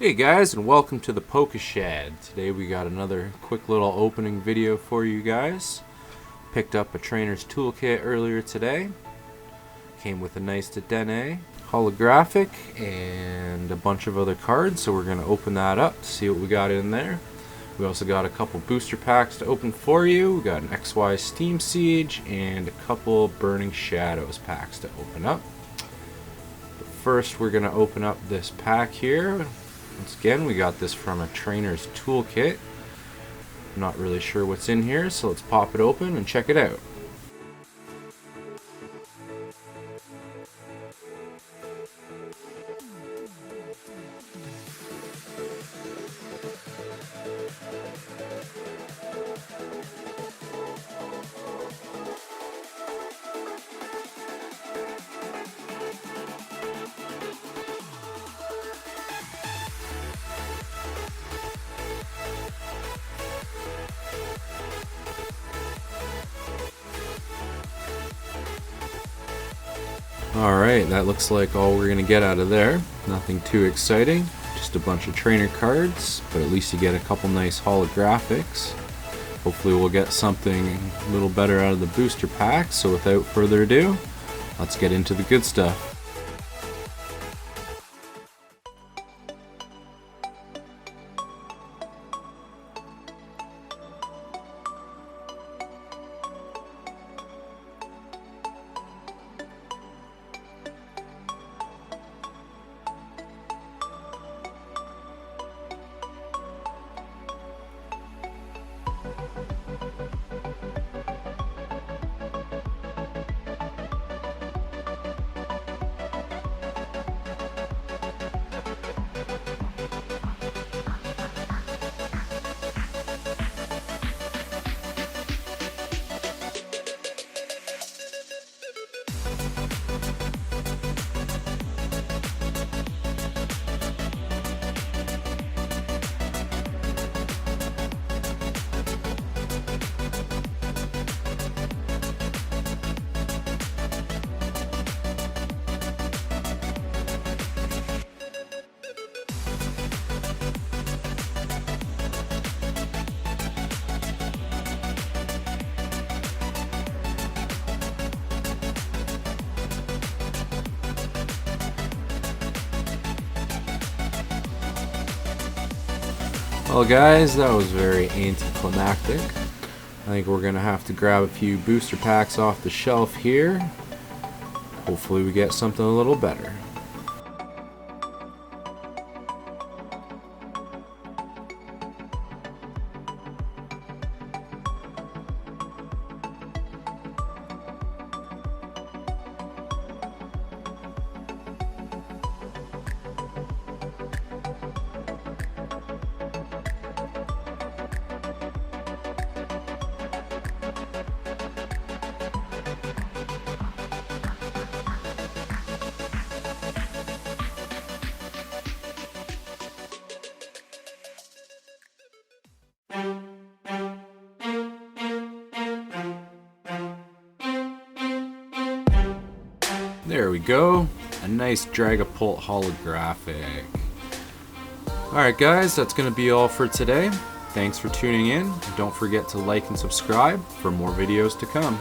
Hey guys, and welcome to the Poke Shed. Today we got another quick little opening video for you guys. Picked up a trainer's toolkit earlier today. Came with a nice Dedenne holographic and a bunch of other cards, so we're going to open that up to see what we got in there. We also got a couple booster packs to open for you. We got an XY Steam Siege and a couple Burning Shadows packs to open up. But first we're going to open up this pack here. Once again, we got this from a trainer's toolkit. I'm not really sure what's in here, so let's pop it open and check it out. Alright, that looks like all we're going to get out of there. Nothing too exciting, just a bunch of trainer cards, but at least you get a couple nice holographics. Hopefully we'll get something a little better out of the booster pack, so without further ado, let's get into the good stuff. Well guys, that was very anticlimactic. I think we're going to have to grab a few booster packs off the shelf here. Hopefully we get something a little better. There we go, a nice Dragapult holographic. Alright guys, that's going to be all for today. Thanks for tuning in. Don't forget to like and subscribe for more videos to come.